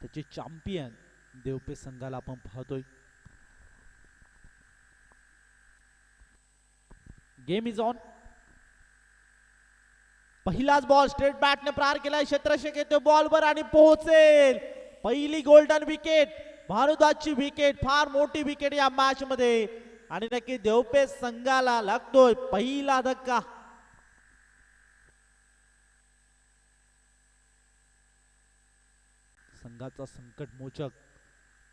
त्याचे चॅम्पियन देवपे संघाला आपण पाहतोय. Game is on. पहिलाच बॉल स्ट्रेट बॅटने प्रहार केलाय. क्षेत्ररक्षक येतो बॉलवर आणि पोहोचेल. पहिली गोल्डन विकेट, भारद्वाजची विकेट, फार मोठी विकेट या मॅच मध्ये आणि नक्की देवपे संघाला लागतोय पहिला धक्का. संघाचा संकट मोचक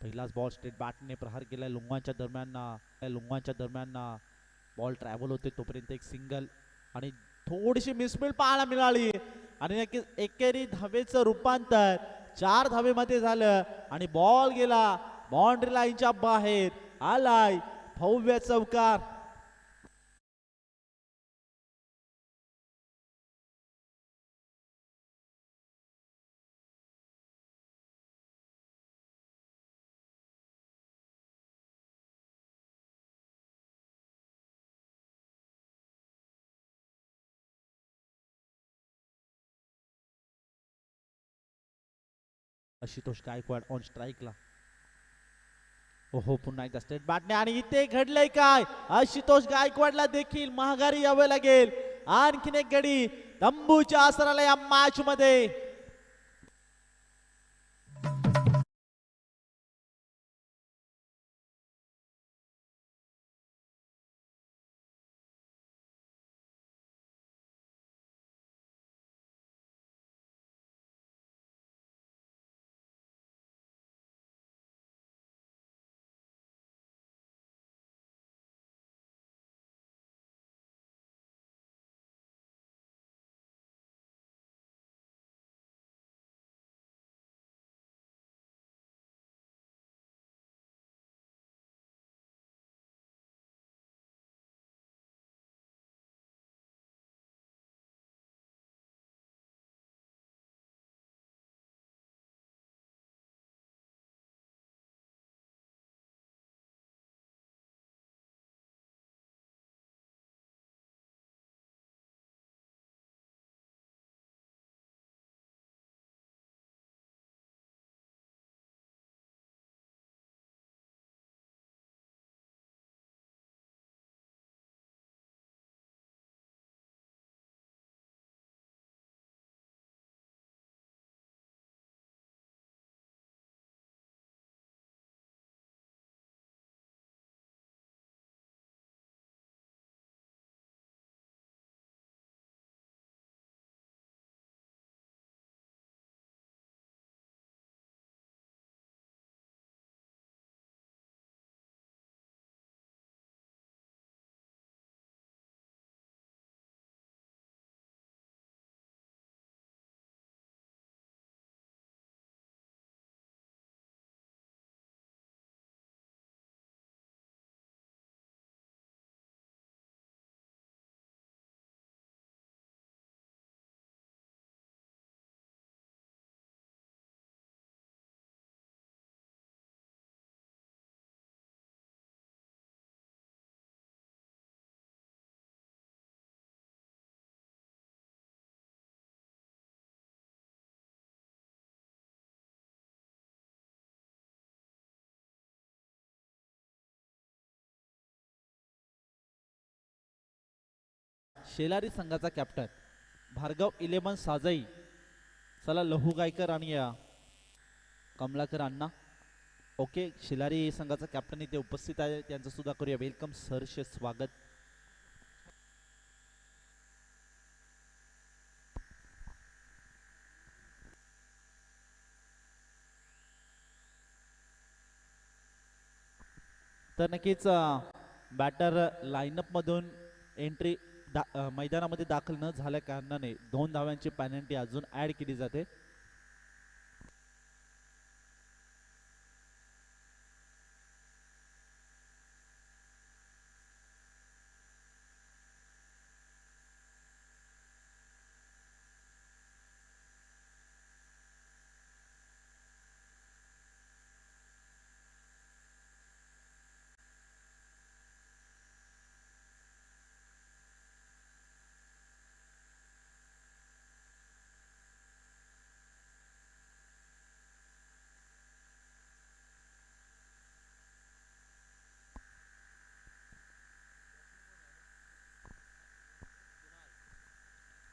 पहिलाच बॉल स्ट्रेट बॅटने प्रहार केलाय. लुंगांच्या दरम्यान बॉल ट्रॅव्हल होते तोपर्यंत एक सिंगल आणि थोडीशी मिसमिल पाहायला मिळाली आणि नक्कीच एकेरी धावेचं रूपांतर 4 धावेमध्ये झालं आणि बॉल गेला बाउंड्री लाईनच्या बाहेर. आलाय भव्य चौकार. आशुतोष गायकवाड ऑन स्ट्राईकला. ओहो, पुन्हा एकदा स्टेट बॅटने आणि इथे घडलंय काय. आशुतोष गायकवाडला देखील महागारी यावं लागेल. आणखीन एक गडी तंबूच्या आसराला या मॅच मध्ये. शेलारी संघाचा कॅप्टन भार्गव 11 साजई. चला लहू गायकर आणि कमलाकर अण्णा. ओके, शेलारी संघाचा कॅप्टन इथे उपस्थित आहे, त्यांचं सुद्धा करूया वेलकम. सहर्ष स्वागत. तर नक्कीच बॅटर लाईनअप मधून एंट्री मैदानामध्ये दाखल न झाल्या कारणाने 2 धाव्यांची पेनल्टी अजून ऍड केली जाते.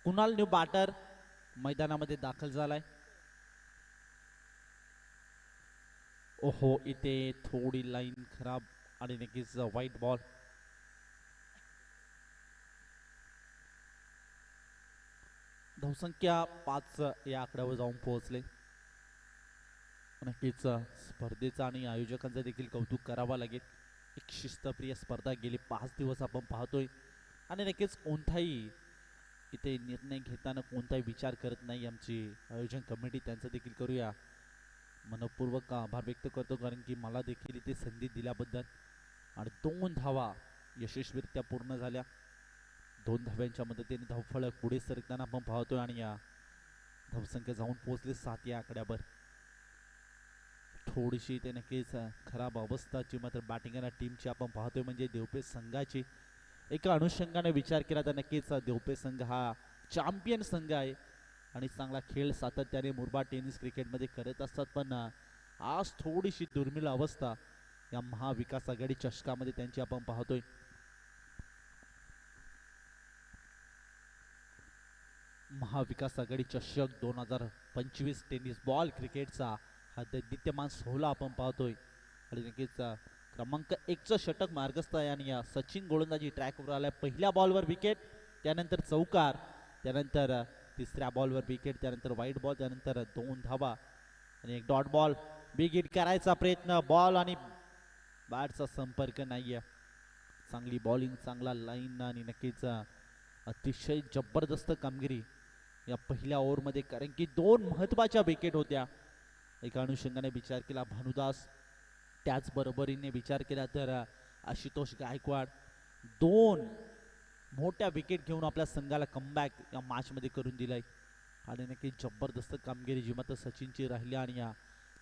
कुणाल न्यू बॅटर मैदानामध्ये दाखल झालाय. ओहो, इथे थोडी लाईन खराब आणि नक्कीच वाईट बॉल. धावसंख्या 5 या आकड्यावर जाऊन पोहोचले. नक्कीच स्पर्धेचा आणि आयोजकांचा देखील कौतुक करावा लागेल. एक शिस्तप्रिय स्पर्धा गेली 5 दिवस आपण पाहतोय आणि नक्कीच कोणताही इथे निर्णय घेताना कोणताही विचार करत नाही आमची आयोजन कमिटी. त्यांचं देखील करूया मनपूर्वक आभार व्यक्त करतो, कारण की मला देखील इथे संधी दिल्याबद्दल. आणि 2 धावा यशस्वीरित्या पूर्ण झाल्या. 2 धाव्यांच्या मदतीने धावफलक पुढे सरकताना आपण पाहतोय आणि या धावसंख्या जाऊन पोहोचली 7 या आकड्यावर. थोडीशी इथे नक्कीच खराब अवस्थाची मात्र बॅटिंग टीमची आपण पाहतोय, म्हणजे देवपेच संघाची. एका अनुषंगाने विचार केला तर नक्कीच देवपेच संघ हा चॅम्पियन संघ आहे आणि चांगला खेळ सातत्याने मुरबाड टेनिस क्रिकेटमध्ये करत असतात. पण आज थोडीशी दुर्मिळ अवस्था या महाविकास आघाडी चषकामध्ये त्यांची आपण पाहतोय. महाविकास आघाडी चषक 2025 टेनिस बॉल क्रिकेटचा हा दैदित्यमान सोहळा आपण पाहतोय आणि नक्कीच क्रमांक 1चं षटक मार्गस्थ आहे आणि या सचिन गोलंदाजी ट्रॅकवर आलाय. पहिल्या बॉलवर विकेट, त्यानंतर चौकार, त्यानंतर तिसऱ्या बॉलवर विकेट, त्यानंतर वाईट बॉल, त्यानंतर 2 धावा आणि एक डॉट बॉल. बिग हिट करायचा प्रयत्न, बॉल आणि बॅटचा संपर्क नाहीये. चांगली बॉलिंग, चांगला लाईन आणि नक्कीच अतिशय जबरदस्त कामगिरी या पहिल्या ओव्हरमध्ये, कारण की 2 महत्त्वाच्या विकेट होत्या. एका अनुषंगाने विचार केला भानुदास, त्याचबरोबरीने विचार केला तर आशुतोष गायकवाड 2 मोठ्या विकेट घेऊन आपल्या संघाला कमबॅक या मॅचमध्ये करून दिलाय. आणि नक्की जबरदस्त कामगिरी जी मात्र सचिनची राहिली आणि या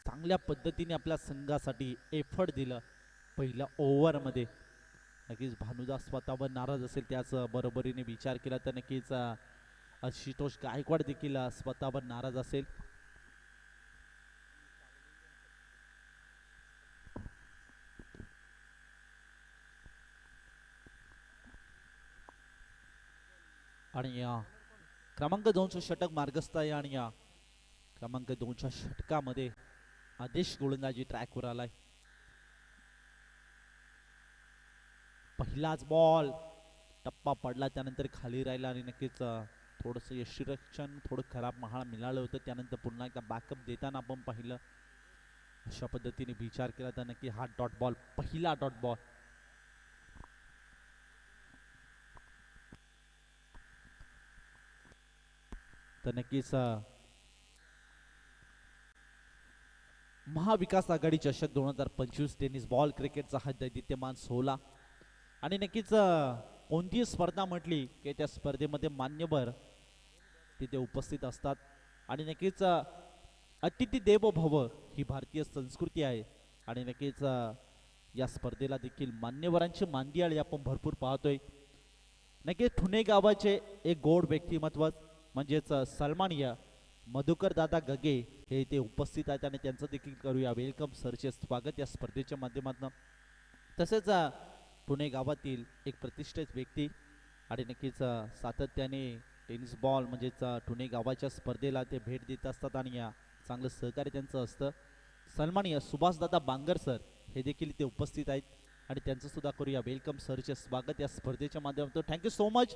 चांगल्या पद्धतीने आपल्या संघासाठी एफर्ट दिलं पहिल्या ओव्हरमध्ये. नक्कीच भानुदास स्वतःवर नाराज असेल, त्याच बरोबरीने विचार केला तर नक्कीच आशुतोष गायकवाड देखील स्वतःवर नाराज असेल. आणि या क्रमांक 2चं षटक मार्गस्थ आहे आणि या क्रमांक 2च्या षटकामध्ये आदेश गोलंदाजी ट्रॅकवर आलाय. पहिलाच बॉल टप्पा पडला, त्यानंतर खाली राहिला आणि नक्कीच थोडंसं यष्टीरक्षण थोडं खराब महाळ मिळालं होतं. त्यानंतर पुन्हा एकदा बॅकअप देताना आपण पाहिलं. अशा पद्धतीने विचार केला तर नक्की हा डॉट बॉल, पहिला डॉट बॉल. तर नक्कीच महाविकास आघाडी चषक 2025 टेनिस बॉल क्रिकेटचा हा दैदित्यमान सोहळा आणि नक्कीच कोणतीही स्पर्धा म्हटली की त्या स्पर्धेमध्ये मान्यवर तिथे उपस्थित असतात आणि नक्कीच अतिथी देवो भव ही भारतीय संस्कृती आहे आणि नक्कीच या स्पर्धेला देखील मान्यवरांची मांदियाळी आपण भरपूर पाहतोय. नक्कीच ठुणे गावाचे एक गोड व्यक्तिमत्व म्हणजेच सन्माननीय मधुकर दादा गगे हे इथे उपस्थित आहेत आणि त्यांचं देखील करूया वेलकम सरचे स्वागत या स्पर्धेच्या माध्यमातून. तसेच पुणे गावातील एक प्रतिष्ठित व्यक्ती आणि नक्कीच सातत्याने टेनिस बॉल म्हणजेच ठुणे गावाच्या स्पर्धेला ते भेट देत असतात आणि या चांगलं सहकार्य त्यांचं असतं. सन्माननीय सुभाषदादा बांगर सर हे देखील इथे उपस्थित आहेत आणि त्यांचं सुद्धा करूया वेलकम सरचे स्वागत या स्पर्धेच्या माध्यमातून. थँक्यू सो मच,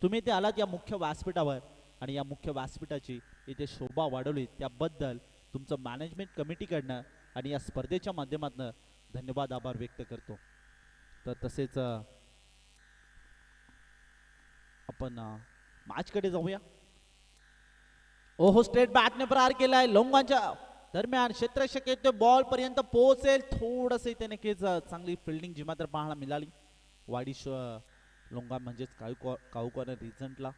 तुम्ही इथे आलात या मुख्य व्यासपीठावर आणि या मुख्य व्यासपीठाची इथे शोभा वाढवली त्याबद्दल तुमचं मॅनेजमेंट कमिटीकडनं आणि या स्पर्धेच्या माध्यमातून धन्यवाद आभार व्यक्त करतो. तर तसेच आपण मॅचकडे जाऊया. ओहो, स्ट्रेट बॅटने प्रहार केलाय लोंगांच्या दरम्यान, क्षेत्ररक्षक येतोय, बॉल पर्यंत पोहोचेल, थोडस इथे नक्कीच चांगली फिल्डिंग जी मात्र पाहायला मिळाली वाडीश लोंगा म्हणजेच काऊकॉर्नर रिझल्टला.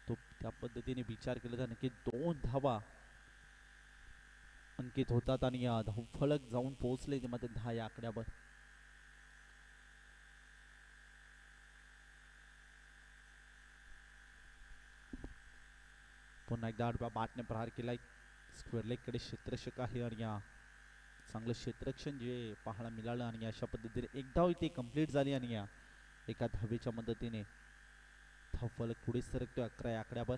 तो त्या पद्धतीने विचार केला तर नक्की 2 धावा अंकित होतात आणि धावफलक जाऊन पोहोचले ते मध्ये 10 या आकड्यावर. पुन्हा एकदा आडव्या बॅटने प्रहार केलाय. स्क्वेअर लेग कडे क्षेत्ररक्षक आहे आणि चांगलं क्षेत्ररक्षण जे पाहायला मिळालं आणि अशा पद्धतीने एक धाव इथे कंप्लीट झाली आणि या एका धावेच्या मदतीने धावफलक पुढे सरकतोय 11 या आकड्यावर.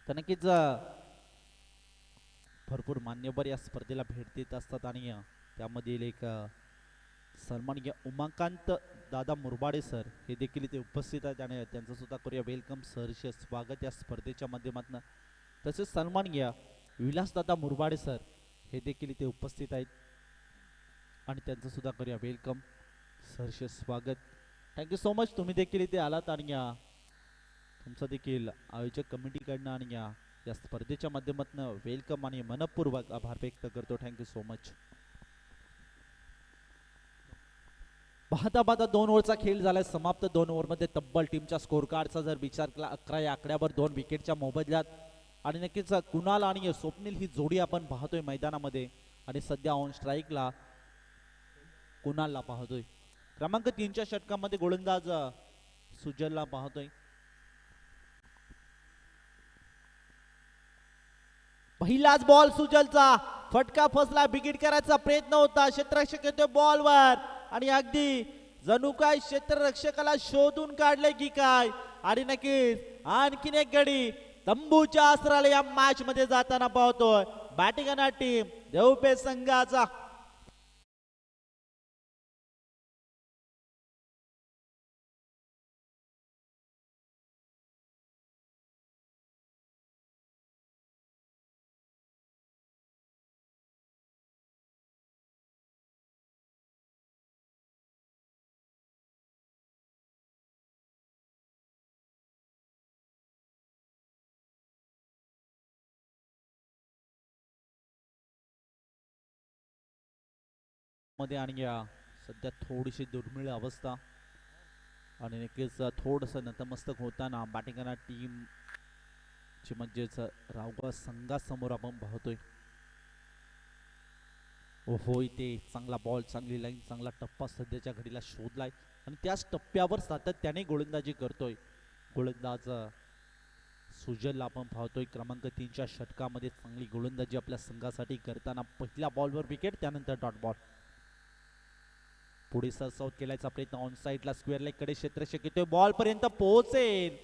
तर नक्कीच भरपूर मान्यवर या स्पर्धेला भेट देत असतात आणि त्यामधील एक सन्माननीय उमाकांत दादा मुरबाडे सर हे देखील इथे उपस्थित आहेत आणि त्यांचं सुद्धा करूया वेलकम सहर्ष स्वागत या स्पर्धेच्या माध्यमातून. तसेच सन्माननीय विलासदादा मुरबाडे सर हे देखील इथे उपस्थित आहेत आणि त्यांचं सुद्धा करूया वेलकम सहर्ष स्वागत. थँक्यू सो मच, तुम्ही देखील इथे आलात आणि तुमचं देखील आयोजक कमिटीकडनं आणि या स्पर्धेच्या माध्यमातून वेलकम आणि मनपूर्वक आभार व्यक्त करतो. Thank you so much. पाहता 2 ओव्हरचा खेळ झालाय समाप्त. 2 ओव्हरमध्ये तब्बल टीमच्या स्कोर कार्डचा जर विचार केला 11 या आकड्यावर 2 विकेटच्या मोबदल्यात. आणि नक्कीच कुणाल आणि स्वप्नील ही जोडी आपण पाहतोय मैदानामध्ये आणि सध्या ऑन स्ट्राईकला कुणालला पाहतोय. क्रमांक 3च्या षटकामध्ये गोलंदाज सुजलला पाहतोय. पहिलाच बॉल सुजलचा, फटका फसला, बिगिट करायचा प्रयत्न होता, क्षेत्ररक्षक येतोय बॉलवर आणि अगदी जणू काय क्षेत्ररक्षकाला शोधून काढले की काय. आणि नक्कीच आणखीन एक गडी तंबूच्या आसराला या मॅच मध्ये जाताना पाहतोय. बॅटिंग करणार टीम देवपे संघाचा. मध्ये आणि सध्या थोडीशी दुर्मिळ अवस्था आणि नक्कीच थोडंसं नतमस्तक होताना बॅटिंग करणार टीम ची म्हणजेच रावगाव संघासमोर आपण पाहतोय. ओहो, इथे चांगला बॉल, चांगली लाईन, चांगला टप्पा सध्याच्या घडीला शोधलाय आणि त्याच टप्प्यावर सातत्याने गोलंदाजी करतोय गोलंदाज सुजलला आपण पाहतोय. क्रमांक 3च्या षटकामध्ये चांगली गोलंदाजी आपल्या संघासाठी करताना पहिल्या बॉलवर विकेट, त्यानंतर डॉट बॉल. पुढे सरसावत केल्याचा प्रयत्न ऑन साईडला स्क्वेअर लेग कडे क्षेत्ररक्षक येतोय, बॉल पर्यंत पोहोचेल.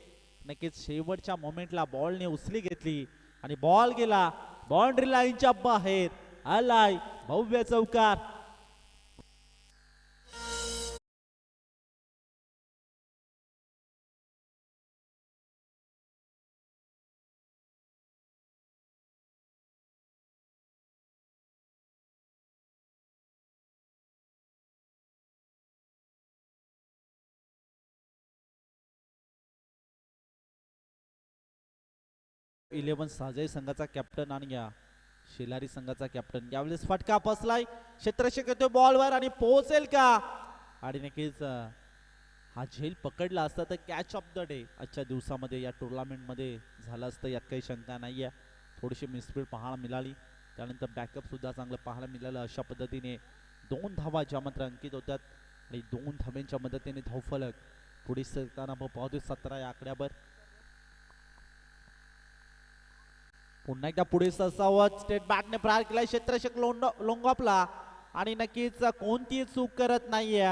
नक्कीच शेवटच्या मोमेंटला बॉलने उचली घेतली आणि बॉल गेला बाउंड्री लाईनच्या बाहेर. आलाय भव्य चौकार. इलेव्हन साजय संघाचा कॅप्टन आणि शेलारी संघाचा कॅप्टन. यावेळेस फटका फसलाय, क्षेत्ररक्षक येतोय बॉलवर आणि पोहोचेल का. आणि नक्कीच हा झेल पकडला असता तर कॅच ऑफ द डे आजच्या दिवसामध्ये या टुर्नामेंट मध्ये झालं असतं, यात काही शंका नाहीये. थोडीशी मिसफील्ड पाहायला मिळाली, त्यानंतर बॅकअप सुद्धा चांगलं पाहायला मिळालं. अशा पद्धतीने 2 धावा ज्या मात्र अंकित होत्यात आणि 2 धाव्यांच्या मदतीने धावफलक पुढे सरकताना पाहतोय 17 या आकड्यावर. पुन्हा एकदा पुढे सरसावत स्टेट बॅटने प्रहार केला, क्षेत्ररक्षक लोंगापला आणि नक्कीच कोणतीही चूक करत नाहीये.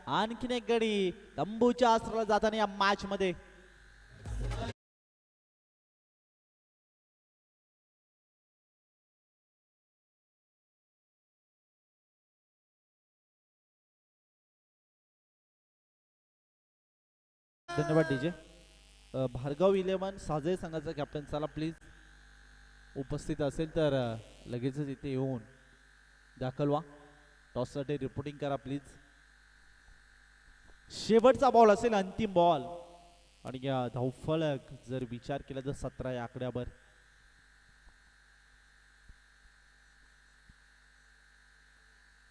आणखीन एक गडी तंबूच्या आसराला जाताना या मॅच मध्ये. धन्यवाद डीजे. भार्गव 11 साजय संघाचा कॅप्टन, चला प्लीज उपस्थित असेल तर लगेचच इथे येऊन दाखल व्हा. टॉससाठी रिपोर्टिंग करा प्लीज. शेवटचा बॉल असेल, अंतिम बॉल आणि या धावफलक जर विचार केला तर 17 या आकड्यावर.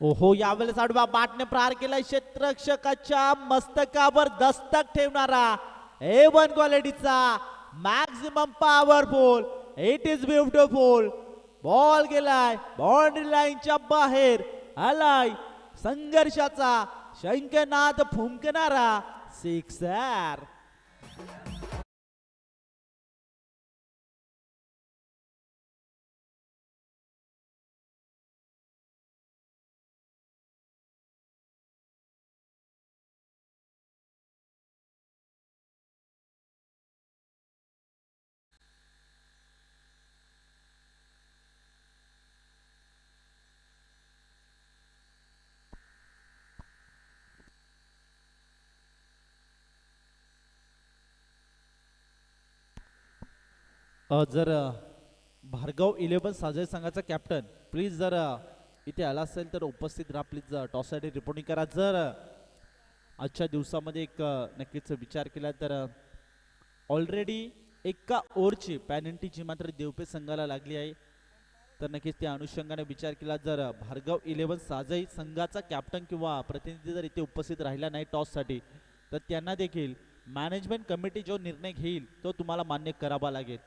ओहो, यावेळेस आडव्या बॅटने प्रहार केलाय, क्षेत्ररक्षकाच्या मस्तकावर दस्तक ठेवणारा A1 क्वालिटीचा maximum powerful. It is beautiful. Ball गेलाय बाउंड्री लाईनच्या बाहेर. आलाय संघर्षाचा शंखनाद फुंकणारा सिक्सर. जर भार्गव 11 साजय संघाचा कॅप्टन प्लीज जर इथे आला असेल तर उपस्थित राहा प्लीज. टॉससाठी रिपोर्टिंग करा. जर आजच्या दिवसामध्ये एक नक्कीच विचार केला तर ऑलरेडी एका ओव्हरची पॅनल्टीची मात्र देवपे संघाला लागली आहे. तर नक्कीच त्या अनुषंगाने विचार केला जर भार्गव 11 साजई संघाचा कॅप्टन किंवा प्रतिनिधी जर इथे उपस्थित राहिला नाही टॉससाठी तर त्यांना देखील मॅनेजमेंट कमिटी जो निर्णय घेईल तो तुम्हाला मान्य करावा लागेल.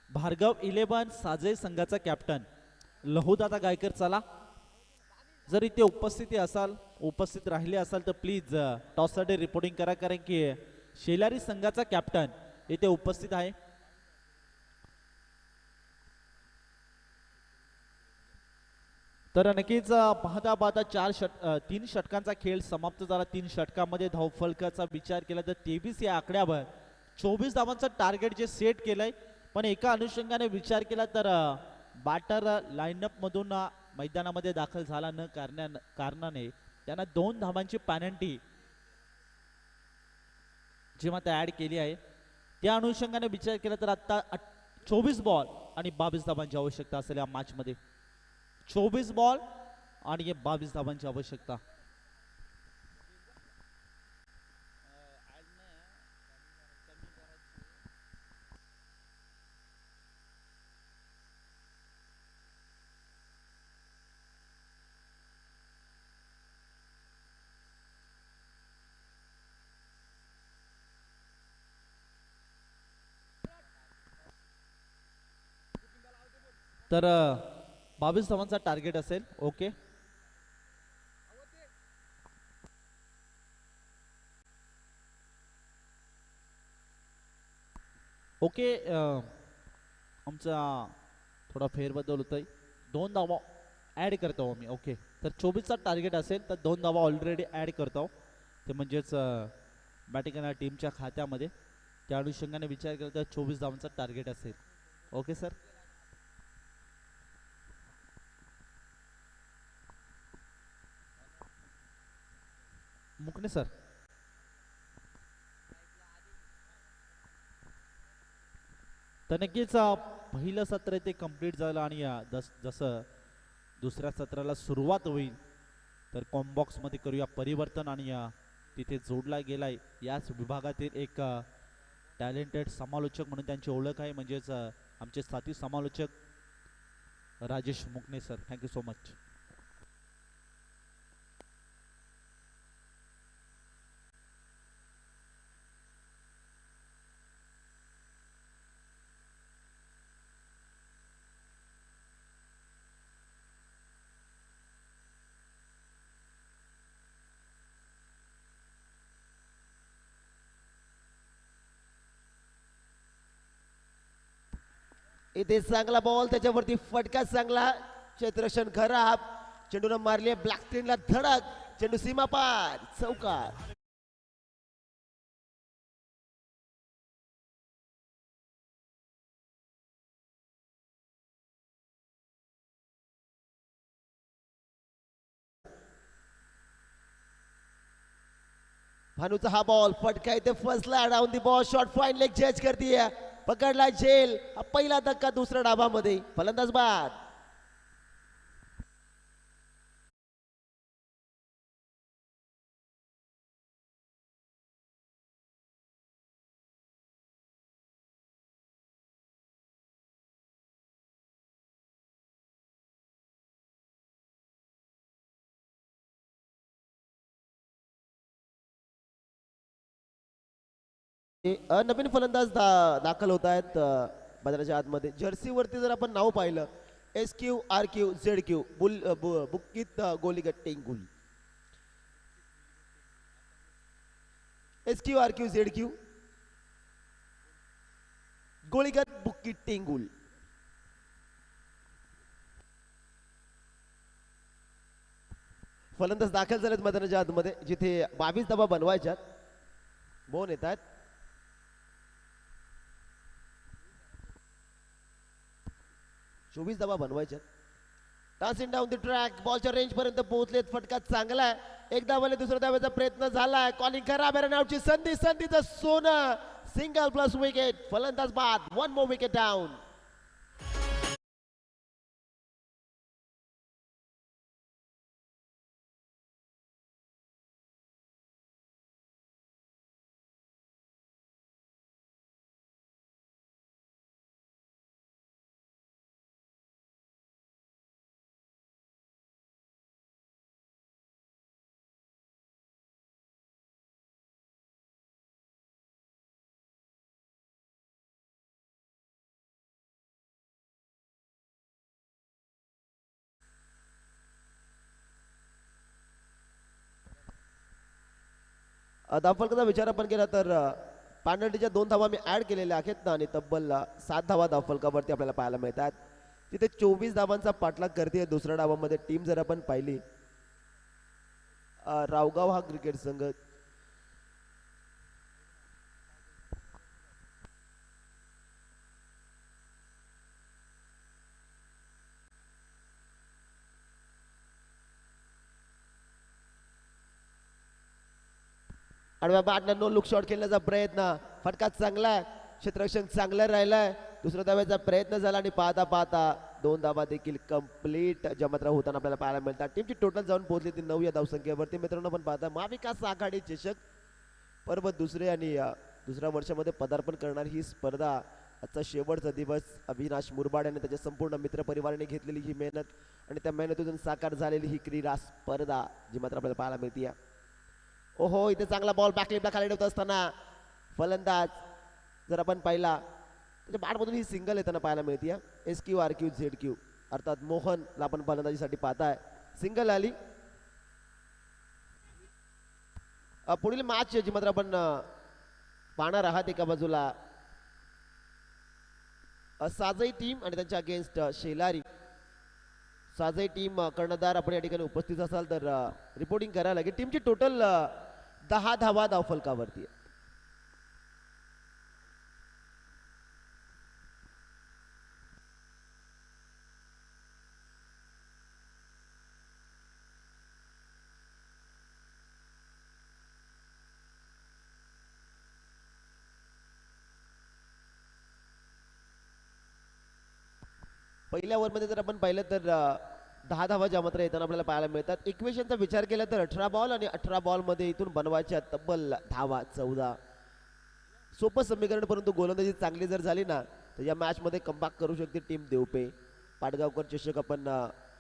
भार्गव 11 साजय संघाचा कॅप्टन लहूदादा गायकर चला. जर इथे उपस्थित राहिले असाल तर प्लीज टॉससाठी रिपोर्टिंग करा कारण की शेलारी संघाचा कॅप्टन इथे उपस्थित आहे. तर नक्कीच पाहता पाहता 3 षटकांचा खेळ समाप्त झाला. 3 षटकांमध्ये धावफलकाचा विचार केला तर 23 या आकड्यावर 24 धावांचं टार्गेट जे सेट केलंय. पण एका अनुषंगाने विचार केला तर बॅटर लाईनअप मधून मैदानामध्ये दाखल झाला न कारणाने त्यांना 2 धावांची पॅनल्टी जी मात्र ऍड केली आहे. त्या अनुषंगाने विचार केला तर आता 24 बॉल आणि 22 धावांची आवश्यकता असेल या मॅच मध्ये. 24 बॉल आणि 22 धावांची आवश्यकता. तर 22 धावांचा टार्गेट असेल. ओके ओके आमचा थोडा फेरबदल होतोय. 2 धावा ऍड करतो मी. ओके तर 24चा टार्गेट असेल तर 2 धावा ऑलरेडी ऍड करतो ते म्हणजेच बॅटिंग करणाऱ्या टीमच्या खात्यामध्ये. त्या अनुषंगाने विचार केला तर 24 धावांचा टार्गेट असेल. Okay sir. मुकणे सर. तर नक्कीच पहिलं सत्र इथे कंप्लीट झालं आणि जसं दुसऱ्या सत्राला सुरुवात होईल तर कॉम्बॉक्स मध्ये करूया परिवर्तन आणि तिथे जोडला गेलाय याच विभागातील एक टॅलेंटेड समालोचक म्हणून त्यांची ओळख आहे म्हणजेच आमचे साथी समालोचक राजेश मुकणे सर. Thank you so much. इथे चांगला बॉल त्याच्यावरती फटका चांगला. क्षेत्ररक्षण खराब. चेंडूला मारली ब्लॅक स्क्रीनला धडक. चेंडू सीमा पार चौकार. भानूचा हा बॉल फटका इथे फसला. Down the ball short fine leg जज करते. पकडला झेल. हा पहिला धक्का दुसऱ्या डाबामध्ये. फलंदाज बाद. नवीन फलंदाज दाखल होत आहेत मैदानाच्या आतमध्ये. जर्सीवरती जर आपण नाव पाहिलं SQRQZQ बुक्कीत गोलीगट टेंगुल. SQRQZQ गोलीगत बुक्कीत टेंगुल. फलंदाज दाखल झालेत मैदानाच्या आतमध्ये जिथे 22 धावा बनवायच्यात. बोन येत आहेत. 24 धावा बनवायच्या. टॉसिंग डाऊन द ट्रॅक, बॉलच्या रेंज पर्यंत पोहोचलेत. फटका चांगला आहे. एक धावाले दुसऱ्या धाव्याचा प्रयत्न झालाय. कॉलिंग खराब आहे. रनआउटची संधीचं सोनं. Single plus wicket. फलंदाज बाद. 1 मोर विकेट डाऊन. धावफलकाचा विचार आपण केला तर पेनल्टीच्या 2 धावा मी ऍड केलेल्या आहेत ना, आणि तब्बल 7 धावा धावफलकावरती आपल्याला पाहायला मिळतात. तिथे 24 धावांचा पाठलाग करते दुसऱ्या डावामध्ये टीम. जर आपण पाहिली रावगाव हा क्रिकेट संघ आडव्या बॅटनं नो लुक शॉट खेळण्याचा प्रयत्न. फटका चांगला आहे. क्षेत्ररक्षण चांगलं राहिलंय. दुसऱ्या धाव्याचा प्रयत्न झाला आणि पाहता पाहता 2 धावा देखील कंप्लीट जमात्रा होताना आपल्याला पाहायला मिळतात. टीमची टोटल जाऊन पोहोचली ती 9 या धावसंख्येवरती. मित्रांनो पण पाहता महाविकास आघाडी चषक पर्व दुसरे आणि दुसऱ्या वर्षामध्ये पदार्पण करणार ही स्पर्धा. आजचा शेवटचा दिवस. अविनाश मुरबाड यांनी त्याच्या संपूर्ण मित्रपरिवाराने घेतलेली ही मेहनत आणि त्या मेहनतीतून साकार झालेली ही क्रीडा स्पर्धा जी मात्र आपल्याला पाहायला मिळते. ओहो, इथे चांगला बॉल बॅकलिपला खाली ठेवत असताना फलंदाज जर आपण पाहिला त्याच्या बॅटमधून ही सिंगल येताना पाहायला मिळते. SQ RQ ZQ अर्थात मोहनला आपण फलंदाजीसाठी पाहताय. सिंगल आली. पुढील मॅच जी मात्र आपण पाहणार आहात एका बाजूला साजई टीम आणि त्यांच्या अगेन्स्ट शेलारी. साजई टीम कर्णधार आपण या ठिकाणी उपस्थित असाल तर रिपोर्टिंग करायला लागेल. टीमची टोटल 10 धावा धावफलकावरती. पहिल्या ओव्हरमध्ये जर आपण पाहिलं तर 10 धावा ज्या मात्र येताना आपल्याला पाहायला मिळतात. इक्वेशनचा विचार केला तर 18 बॉल आणि 18 बॉलमध्ये इथून बनवायच्या तब्बल धावा 14. सोपं समीकरण, परंतु गोलंदाजी चांगली जर झाली ना तर या मॅचमध्ये कमबॅक करू शकते टीम देवपे. पाटगावकर चषक आपण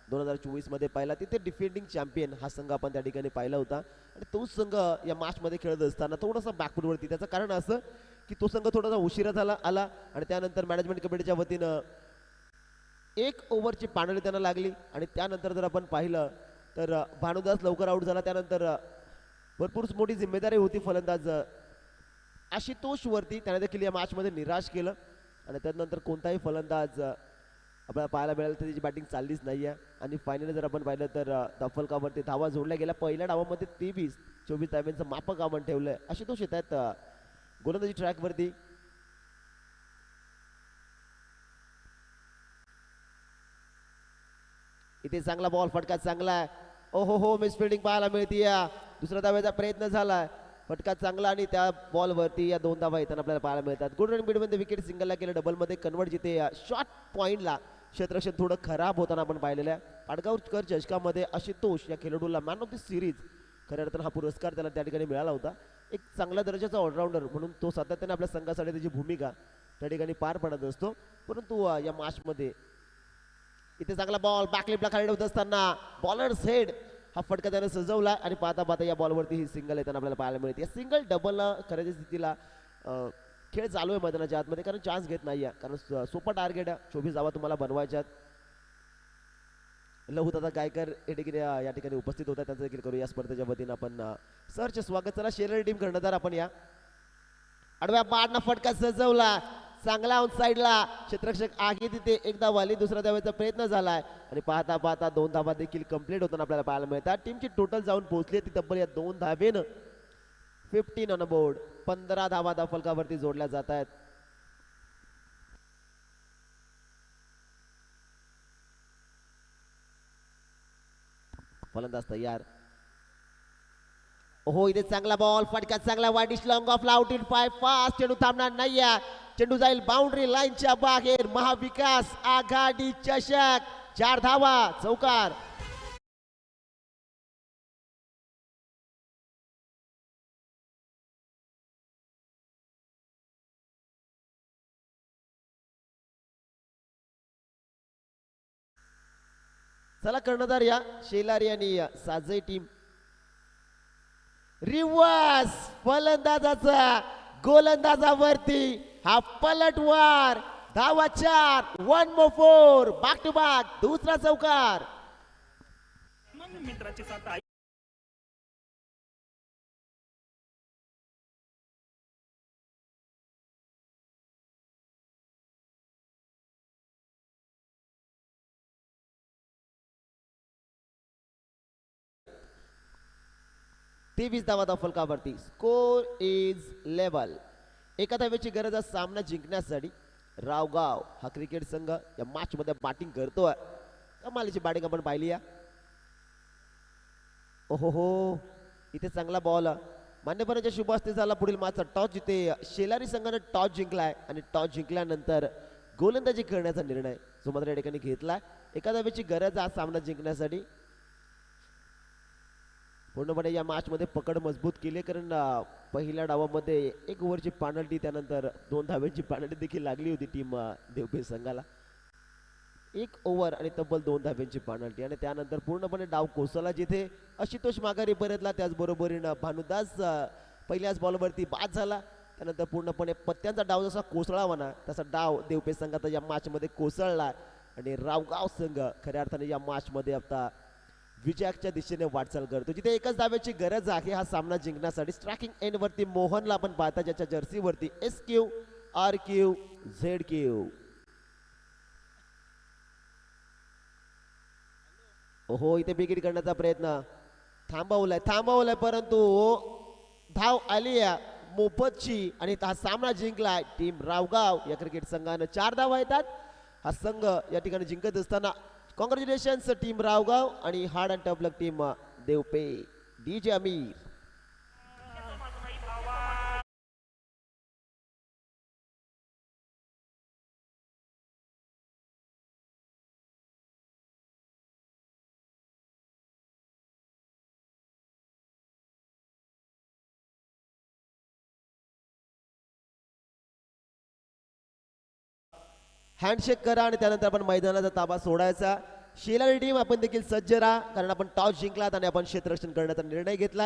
2024 मध्ये पाहिला. तिथे डिफेंडिंग चॅम्पियन हा संघ आपण त्या ठिकाणी पाहिला होता आणि तोच संघ या मॅचमध्ये खेळत असताना थोडासा बॅकफुटवरती. त्याचं कारण असं की तो संघ थोडासा उशिरा आला आणि त्यानंतर मॅनेजमेंट कमिटीच्या वतीनं 1 ओव्हरची पाणवली त्यांना लागली आणि त्यानंतर जर आपण पाहिलं तर भानुदास लवकर आऊट झाला. त्यानंतर भरपूर मोठी जिम्मेदारी होती फलंदाज आशुतोष वरती. त्याने देखील या मॅचमध्ये निराश केलं आणि त्यानंतर कोणताही फलंदाज आपल्याला पाहायला मिळाला तर त्याची बॅटिंग चाललीच नाही आहे. आणि फायनली जर आपण पाहिलं तर धावफलकावरती धावा जोडल्या गेल्या. पहिल्या डावामध्ये 23-24 धाव्यांचं मापक आपण ठेवलंय. आशुतोष येत आहेत गोलंदाजी ट्रॅकवरती. इथे चांगला बॉल, फटका चांगला आहे. ओहो, मिसफिल्डिंग पाहायला मिळते. दुसऱ्या धाव्याचा प्रयत्न झालाय. फटका चांगला आणि त्या बॉलवरती या 2 धावा येताना आपल्याला पाहायला मिळतात. गुड रन मिडमध्ये विकेट सिंगलला केलं. डबलमध्ये कन्वर्ट जिथे शॉर्ट पॉईंटला क्षेत्ररक्षण थोडं खराब होताना आपण पाहिलेलं आहे. पाडगावकर चषकामध्ये आशुतोष या खेळाडूला मॅन ऑफ द सिरीज खऱ्या अर्थानं हा पुरस्कार त्याला त्या ठिकाणी मिळाला होता. एक चांगल्या दर्जाचा ऑलराऊंडर म्हणून तो सातत्याने आपल्या संघासाठी त्याची भूमिका त्या ठिकाणी पार पडत असतो. परंतु या मॅचमध्ये इथे चांगला बॉल बॅकलिपला खाली ठेवत असताना बॉलर्स हेड हा फटका त्याने सजवला आणि पाहता पाहता या बॉलवरती ही सिंगल येताना आपल्याला पाहायला मिळते. या सिंगल डबल करायच्या स्थितीला खेळ चालू आहे मैदानाच्या आतमध्ये, कारण चान्स घेत नाही आहे. कारण सोपा टार्गेट 24 धावा तुम्हाला बनवायच्यात. लहू दादा गायकर हे देखील या ठिकाणी उपस्थित होता. त्यांचं देखील करू या स्पर्धेच्या वतीनं आपण सरचे स्वागत. चला शेरर टीम कर्णधार आपण या. आडव्या बाडना फटका सजवला. चांगला ऑन साईडला क्षेत्ररक्षक आगे तिथे एकदा वाली. दुसऱ्या धावेचा प्रयत्न झालाय आणि पाहता पाहता 2 धावा देखील कंप्लीट होताना आपल्याला पाहायला मिळतात. टीमची टोटल जाऊन पोहोचली ती तब्बल या 2 धावेनं 15 ऑन बोर्ड. 15 धावा धावफलकावरती जोडल्या जात आहेत. फलंदाज तयार. हो इथे चांगला बॉल फटका चांगला widish long of out in 5 fast. चेंडू थांबणार नाहीये. चेंडू जाईल बाउंड्री लाईनच्या बाहेर. महाविकास आघाडी चषक 4 धावा चौकार. चला कर्णधार या शेलारी आणि साजय टीम. रिवर्स फलंदाजाचा गोलंदाजावरती हा पलटवार. धावा 4. 1 more 4. बॅक टू बॅक दुसरा चौकार. मग मित्राची साथ आहे. तेवीस धावा फलकावरती. Score is level. एका धावेची गरज आहे सामना जिंकण्यासाठी. रावगाव हा क्रिकेट संघ या मॅच मध्ये बॅटिंग करतोय. कमालीची बॅटिंग आपण पाहिली आहे. ओहो इथे चांगला बॉल. मान्यवरांच्या शुभ हस्ते झाला पुढील मॅचचा टॉस, जिथे शेलारी संघाने टॉस जिंकलाय आणि टॉस जिंकल्यानंतर गोलंदाजी करण्याचा निर्णय जो मात्र या ठिकाणी घेतलाय. एका धावेची गरज आहे सामना जिंकण्यासाठी. पूर्णपणे या मॅच मध्ये पकड मजबूत केली, कारण पहिल्या डावामध्ये 1 ओव्हरची पेनल्टी त्यानंतर 2 धाव्यांची पेनल्टी देखील लागली होती टीम देवपेठ संघाला. 1 ओव्हर आणि तब्बल 2 धाव्यांची पेनल्टी आणि त्यानंतर पूर्णपणे डाव कोसळला, जिथे आशुतोष माघारी परतला. त्याचबरोबरीनं भानुदास पहिल्याच बॉलवरती बाद झाला. त्यानंतर पूर्णपणे पत्त्यांचा डाव जसा कोसळा म्हणा तसा डाव देवपेठ संघाचा या मॅच मध्ये कोसळला आणि रावगाव संघ खऱ्या अर्थाने या मॅच मध्ये आता विजयाच्या दिशेने वाटचाल करतो, जिथे एकच धावेची गरज आहे हा सामना जिंकण्यासाठी. स्ट्रायकिंग एंड वरती मोहनला आपण पाहता, ज्याच्या जर्सी वरती SQRQZQ. ओहो इथे बिगिट करण्याचा प्रयत्न थांबवलाय परंतु धाव आली मोफतची आणि हा सामना जिंकलाय टीम रावगाव या क्रिकेट संघानं. 4 धावा येतात. हा संघ या ठिकाणी जिंकत असताना कॉंग्रॅच्युलेशन्स टीम रावगाव आणि hard and tough luck team Devpeth. DJ Amir. Handshake करा आणि त्यानंतर आपण मैदानाचा ताबा सोडायचा. शेलारी टीम आपण देखील सज्ज राहा, कारण आपण टॉस जिंकलात आणि आपण क्षेत्ररक्षण करण्याचा निर्णय घेतला.